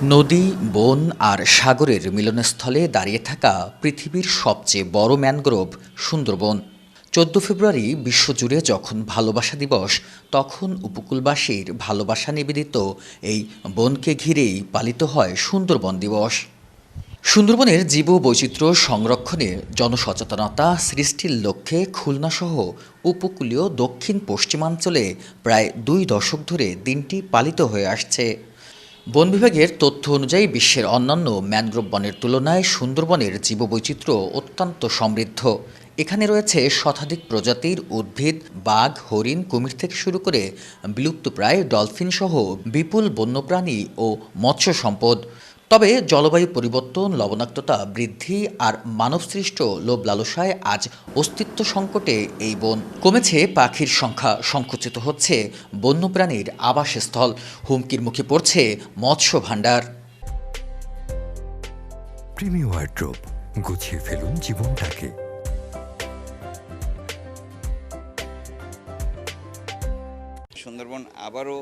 নদী, বন আর সাগরের মিলনস্থলে দাঁড়িয়ে থাকা পৃথিবীর সবচেয়ে বড় ম্যানগ্রোভ সুন্দরবন। ১৪ ফেব্রুয়ারি বিশ্বজুড়ে যখন ভালোবাসা দিবস, তখন উপকূলবাসীর ভালোবাসা নিবেদিত এই বনকে ঘিরেই পালিত হয় সুন্দরবন দিবস। সুন্দরবনের জীববৈচিত্র্য সংরক্ষণে জনসচেতনতা সৃষ্টির লক্ষ্যে খুলনাসহ উপকূলীয় দক্ষিণ পশ্চিমাঞ্চলে প্রায় ২ দশক ধরে দিনটি পালিত হয়ে আসছে। বন বিভাগের তথ্য অনুযায়ী বিশ্বের অন্যান্য ম্যানগ্রোভ বনের তুলনায় সুন্দরবনের জীববৈচিত্র্য অত্যন্ত সমৃদ্ধ। এখানে রয়েছে শতাধিক প্রজাতির উদ্ভিদ, বাঘ, হরিণ, কুমির থেকে শুরু করে বিলুপ্তপ্রায় ডলফিন সহ বিপুল বন্যপ্রাণী ও মৎস্য সম্পদ। তবে জলবায়ু পরিবর্তন, লবণাক্ততা বৃদ্ধি আর মানবসৃষ্ট লোভ লালসায় আজ অস্তিত্ব সংকটে এই বন। কমেছে পাখির সংখ্যা, সংকুচিত হচ্ছে বন্যপ্রাণীর আবাসস্থল, হুমকির মুখে পড়ছে মৎস্য ভাণ্ডার। ক্রিমি ওয়ার্ড্রোব, গুছিয়ে ফেলুন জীবনটাকে। সুন্দরবন আবারও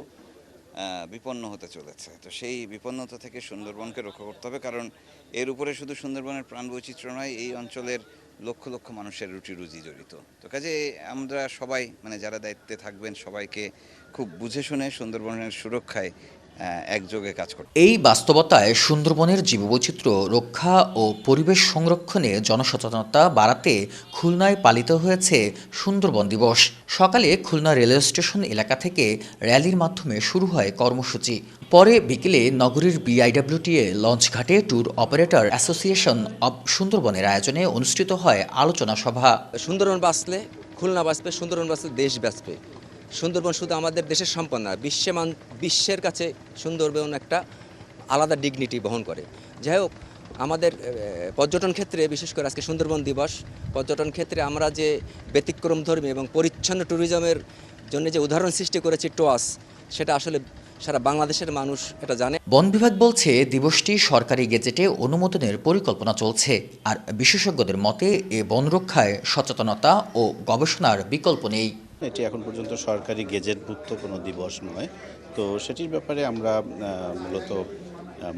বিপন্ন হতে চলেছে। তো সেই বিপন্নতা থেকে সুন্দরবনকে রক্ষা করতে হবে, কারণ এর উপরে শুধু সুন্দরবনের প্রাণ বৈচিত্র্য নয়, এই অঞ্চলের লক্ষ লক্ষ মানুষের রুটি রুজি জড়িত। তো কাজে আমরা সবাই যারা দায়িত্বে থাকবেন সবাইকে খুব বুঝে শুনে সুন্দরবনের সুরক্ষায় একযোগে কাজ করতে। এই বাস্তবতায় সুন্দরবনের জীববৈচিত্র্য রক্ষা ও পরিবেশ সংরক্ষণে জনসচেতনতা বাড়াতে খুলনায় পালিত হয়েছে সুন্দরবন দিবস। সকালে খুলনা রেলওয়ে স্টেশন এলাকা থেকে র্যালির মাধ্যমে শুরু হয় কর্মসূচি। পরে বিকেলে নগরীর বিআইডব্লিউটিএ লঞ্চঘাটে ট্যুর অপারেটর অ্যাসোসিয়েশন অব সুন্দরবনের আয়োজনে অনুষ্ঠিত হয় আলোচনা সভা। সুন্দরবন বাঁচলে খুলনা বাঁচবে, সুন্দরবন বাঁচলে দেশ বাঁচবে। সুন্দরবন শুধু আমাদের দেশের সম্পদ না, বিশ্বের কাছে সুন্দরবন একটা আলাদা ডিগনিটি বহন করে। যাই হোক, আমাদের পর্যটন ক্ষেত্রে বিশেষ করে আজকে সুন্দরবন দিবস, পর্যটন ক্ষেত্রে আমরা যে ব্যতিক্রমধর্মী এবং পরিচ্ছন্ন ট্যুরিজমের জন্য যে উদাহরণ সৃষ্টি করেছি টোয়াস, সেটা আসলে সারা বাংলাদেশের মানুষ এটা জানে। বন বিভাগ বলছে দিবসটি সরকারি গেজেটে অনুমোদনের পরিকল্পনা চলছে, আর বিশেষজ্ঞদের মতে এ বন রক্ষায় সচেতনতা ও গবেষণার বিকল্প নেই। এটি এখন পর্যন্ত সরকারি গেজেটভুক্ত কোনো দিবস নয়। তো সেটির ব্যাপারে আমরা মূলত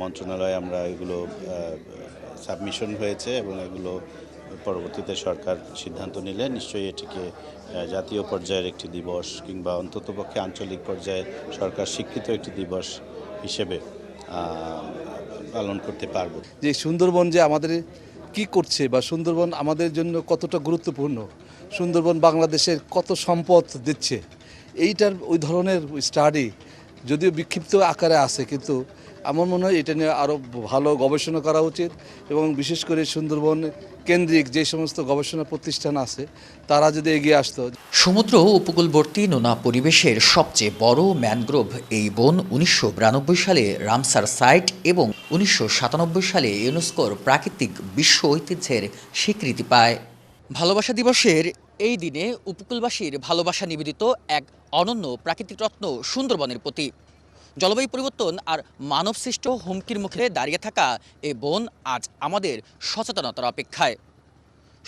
মন্ত্রণালয়ে আমরা এগুলো সাবমিশন হয়েছে এবং এগুলো পরবর্তীতে সরকার সিদ্ধান্ত নিলে নিশ্চয়ই এটিকে জাতীয় পর্যায়ের একটি দিবস কিংবা অন্ততপক্ষে আঞ্চলিক পর্যায়ে সরকার স্বীকৃত একটি দিবস হিসেবে পালন করতে পারব। যে সুন্দরবন যে আমাদের কি করছে বা সুন্দরবন আমাদের জন্য কতটা গুরুত্বপূর্ণ, সুন্দরবন বাংলাদেশের কত সম্পদ দিচ্ছে, এইটার ওই ধরনের স্টাডি যদিও বিক্ষিপ্ত আকারে আছে, কিন্তু আমার মনে হয় এটা নিয়ে আরও ভালো গবেষণা করা উচিত এবং বিশেষ করে সুন্দরবন কেন্দ্রিক যে সমস্ত গবেষণা প্রতিষ্ঠান আছে তারা যদি এগিয়ে আসতো। সমুদ্র উপকূলবর্তী নোনা পরিবেশের সবচেয়ে বড় ম্যানগ্রোভ এই বন ১৯৯২ সালে রামসার সাইট এবং ১৯৯৭ সালে ইউনেস্কোর প্রাকৃতিক বিশ্ব ঐতিহ্যের স্বীকৃতি পায়। ভালোবাসা দিবসের এই দিনে উপকূলবাসীর ভালোবাসা নিবেদিত এক অনন্য প্রাকৃতিক রত্ন সুন্দরবনের প্রতি। জলবায়ু পরিবর্তন আর মানবসৃষ্ট হুমকির মুখে দাঁড়িয়ে থাকা এ বন আজ আমাদের সচেতনতার অপেক্ষায়।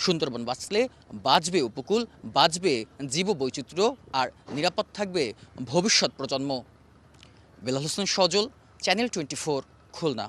সুন্দরবন বাঁচলে বাঁচবে উপকূল, বাঁচবে জীববৈচিত্র্য, আর নিরাপদ থাকবে ভবিষ্যৎ প্রজন্ম। বেলাল হোসেন সজল, চ্যানেল 24, খুলনা।